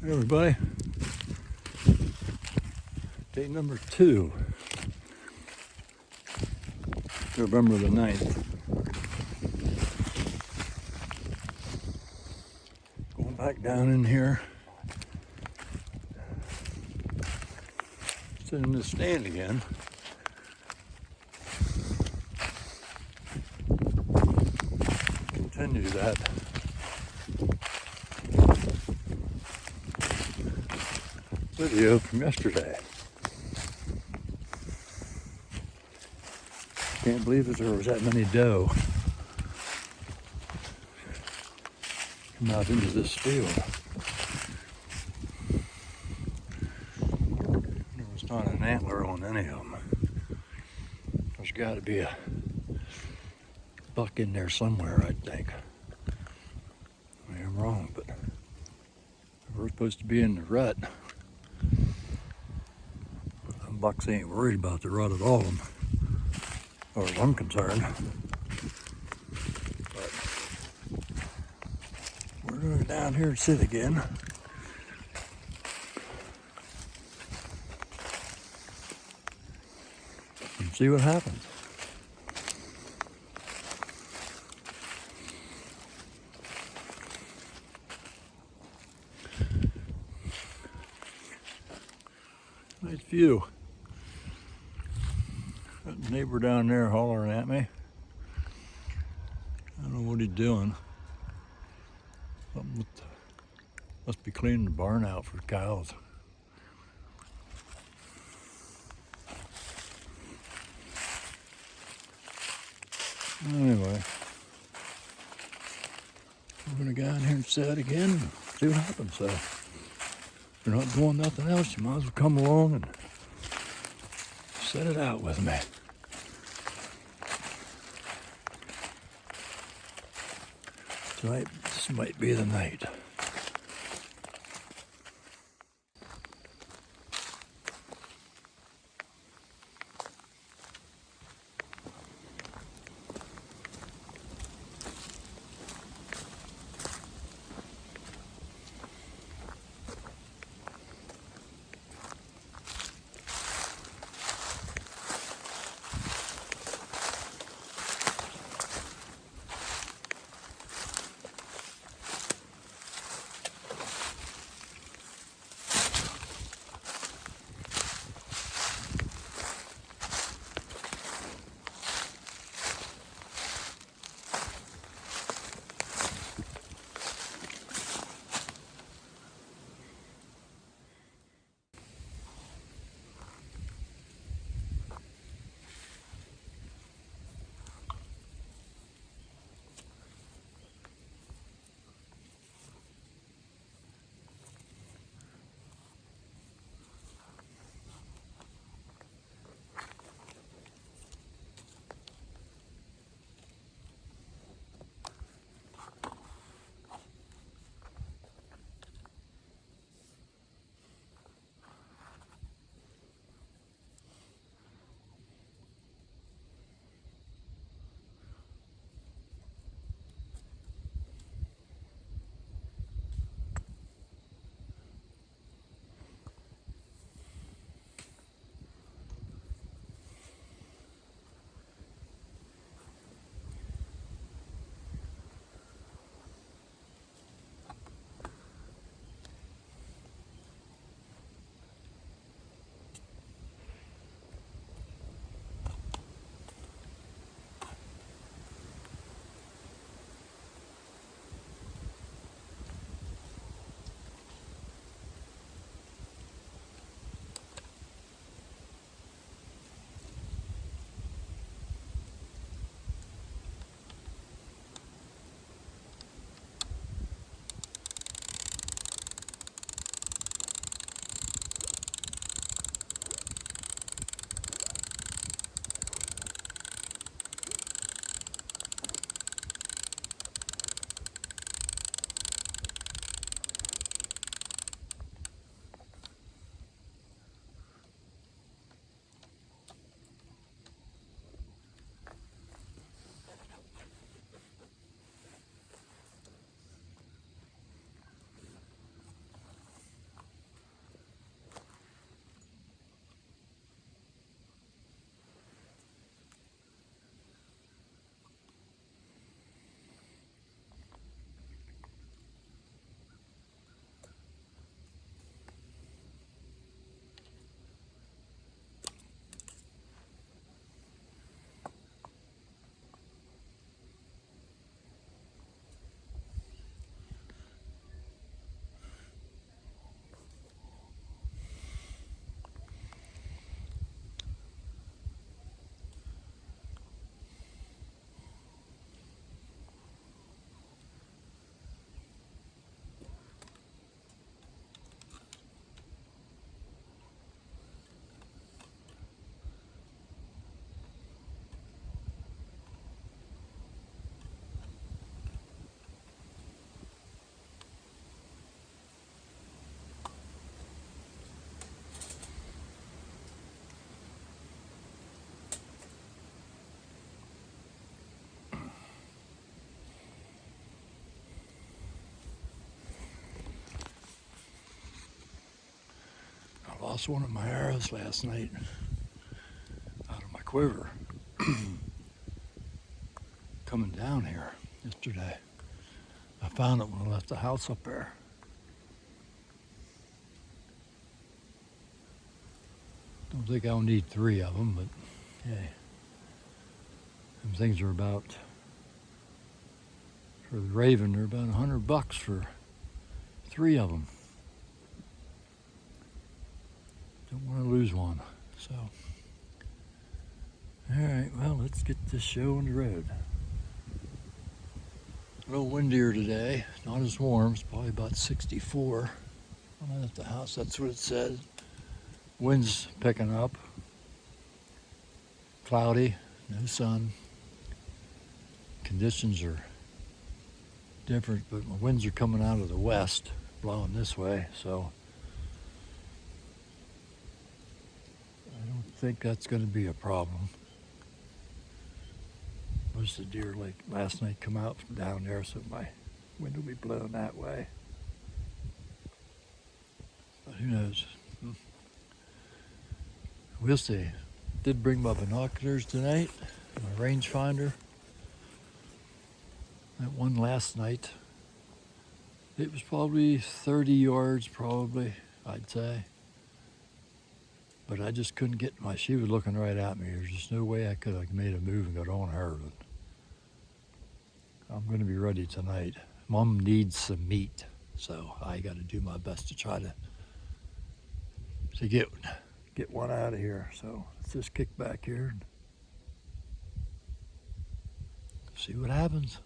Hey everybody, day number 2, November the 9th. Going back down in here, sitting in the stand again. Continue that video from yesterday. Can't believe that there was that many doe come out into this field. There was not an antler on any of them. There's got to be a buck in there somewhere, I think. Maybe I'm wrong, but we're supposed to be in the rut. Them bucks ain't worried about the rut at all, as far as I'm concerned. But we're going to go down here and sit again. And see what happens. Nice view. That neighbor down there hollering at me. I don't know what he's doing. Something with, must be cleaning the barn out for cows. Anyway, we're gonna go in here and sit again and see what happens. So if you're not doing nothing else, you might as well come along and set it out with me. Tonight, this might be the night. lost one of my arrows last night out of my quiver. Coming down here yesterday. I found it when I left the house up there. Don't think I'll need 3 of them, but hey. Them things are about, for the Raven, they're about $100 for 3 of them. Don't want to lose one, so. All right, well, let's get this show on the road. A little windier today, not as warm, it's probably about 64. When I left the house, that's what it said. Wind's picking up. Cloudy, no sun. Conditions are different, but my winds are coming out of the west, blowing this way, so I don't think that's going to be a problem. Most of the deer like last night come out from down there, so my wind will be blowing that way. But who knows? We'll see. Did bring my binoculars tonight, my rangefinder. That one last night, it was probably 30 yards, I'd say. But I just couldn't get she was looking right at me. There's just no way I could have made a move and got on her. But I'm going to be ready tonight. Mom needs some meat, so I got to do my best to try to get one out of here. So let's just kick back here and see what happens.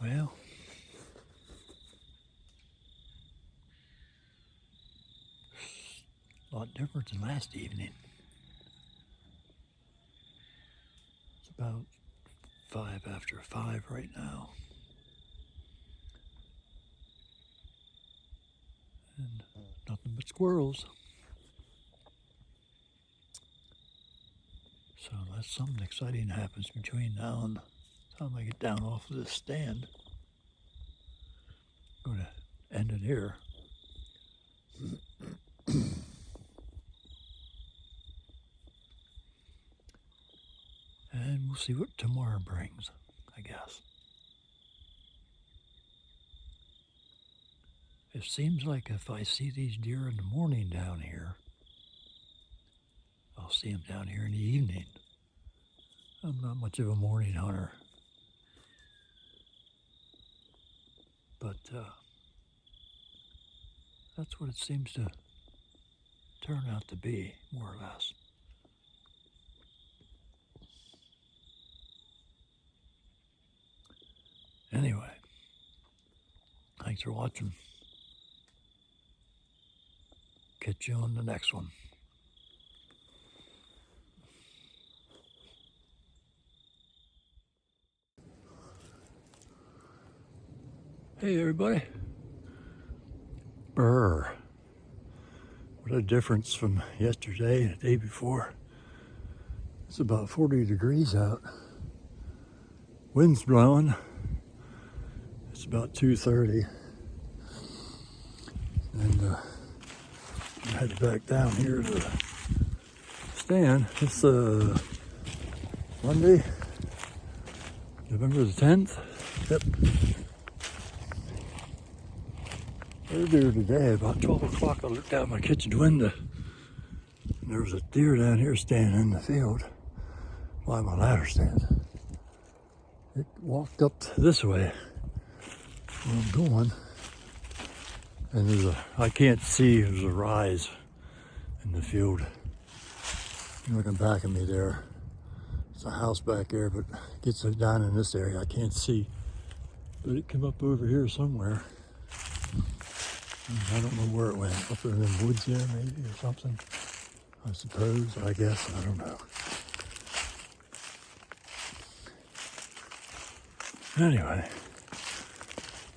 Well, a lot different than last evening. It's about 5 after 5 right now. And nothing but squirrels. So unless something exciting happens between now and the time I get down off of this stand, I'm going to end it here. And we'll see what tomorrow brings, I guess. It seems like if I see these deer in the morning down here, I'll see them down here in the evening. I'm not much of a morning hunter. But that's what it seems to turn out to be, more or less. Anyway, thanks for watching. Catch you on the next one. Hey everybody. Brr. What a difference from yesterday and the day before. It's about 40 degrees out. Wind's blowing. It's about 2:30. And I'm headed back down here to the stand. It's Monday, November the 10th. Yep. Earlier today, about 12 o'clock, I looked out my kitchen window, and there was a deer down here standing in the field by my ladder stand. It walked up this way where I'm going, and I can't see, there's a rise in the field. You're looking back at me there. It's a house back there, but it gets down in this area. I can't see, but it came up over here somewhere. I don't know where it went. Up in the woods there, maybe, or something. I suppose, I guess, I don't know. Anyway,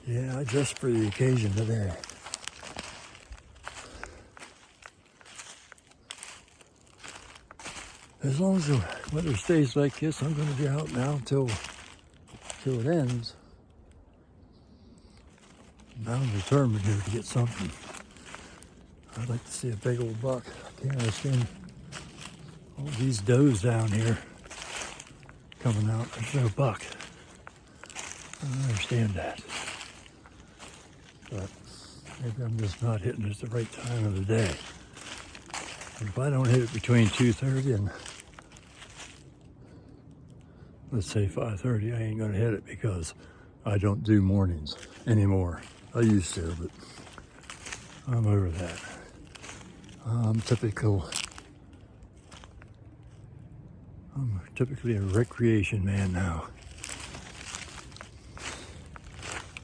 yeah, I dressed for the occasion today. As long as the weather stays like this, I'm going to be out now till it ends. Now I'm determined here to get something. I'd like to see a big old buck. I can't understand all these does down here coming out. There's no buck. I don't understand that. But maybe I'm just not hitting it at the right time of the day. And if I don't hit it between 2:30 and let's say 5:30, I ain't gonna hit it because I don't do mornings anymore. I used to, but I'm over that. I'm typically a recreation man now.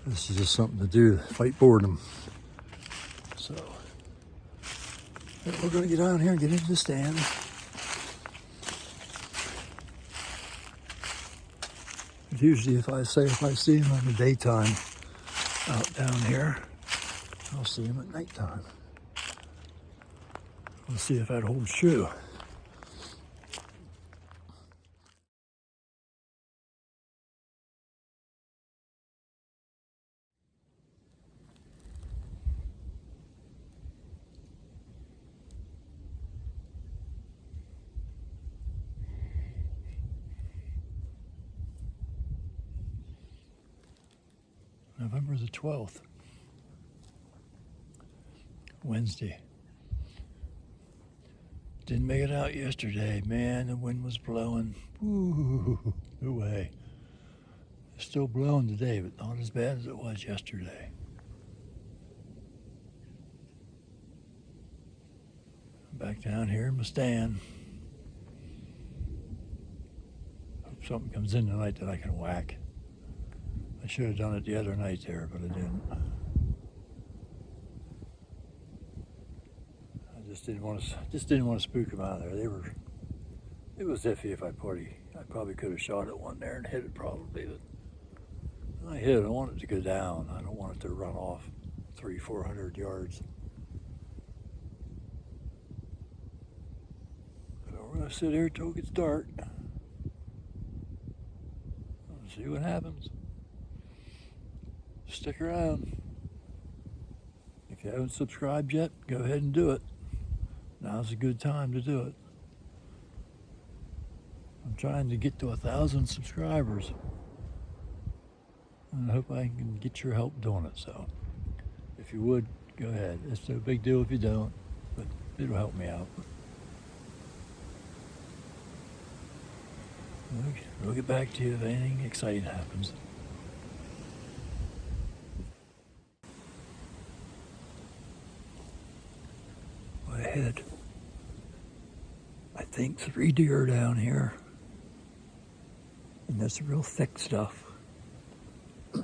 This is just something to do, fight boredom. So we're gonna get down here and get into the stand. Usually if I see him in the daytime out down here, I'll see him at nighttime. We'll see if that holds true. November the 12th, Wednesday. Didn't make it out yesterday. Man, the wind was blowing. Ooh, no way. It's still blowing today, but not as bad as it was yesterday. I'm back down here in my stand. Hope something comes in tonight that I can whack. I should have done it the other night there, but I didn't. I just didn't want to spook them out of there. It was iffy if I probably could have shot at one there and hit it probably, but when I hit it, I want it to go down. I don't want it to run off 300-400 yards. So we're gonna sit here till it gets dark. See what happens. Stick around. If you haven't subscribed yet, go ahead and do it. Now's a good time to do it. I'm trying to get to 1,000 subscribers. And I hope I can get your help doing it. So if you would, go ahead. It's no big deal if you don't, but it'll help me out. We'll get back to you if anything exciting happens. Ahead, I think 3 deer down here, and that's real thick stuff. I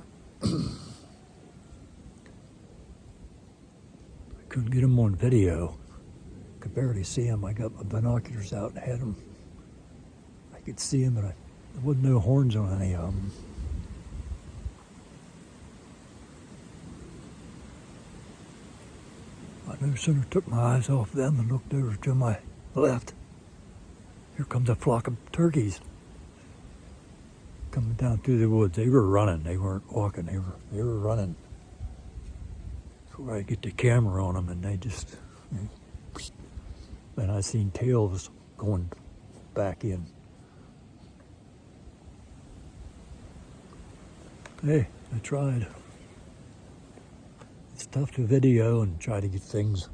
couldn't get them on video. Could barely see them. I got my binoculars out and had them. I could see them, but there wasn't no horns on any of them. I no sooner took my eyes off them and looked over to my left. Here comes a flock of turkeys coming down through the woods. They were running. They weren't walking. They were running. So I get the camera on them, and they just. Then I seen tails going back in. Hey, I tried. It's tough to video and try to get things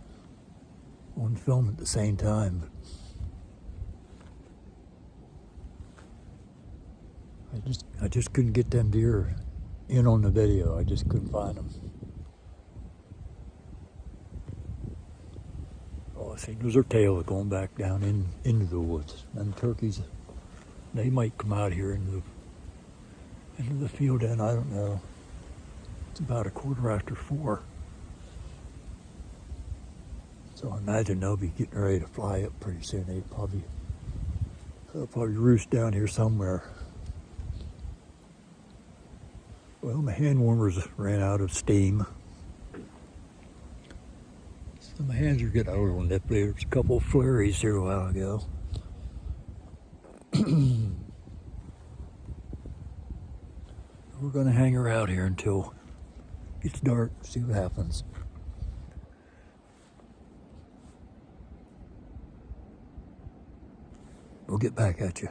on film at the same time. But I just couldn't get them deer in on the video. I just couldn't find them. All I seen was their tail going back down into the woods. And turkeys, they might come out here into the field, and I don't know. It's about 4:15. So I imagine they'll be getting ready to fly up pretty soon. They'll probably roost down here somewhere. Well, my hand warmers ran out of steam. So my hands are getting a little nipply. There's a couple of flurries here a while ago. We're gonna hang her out here until it's dark, see what happens. We'll get back at you.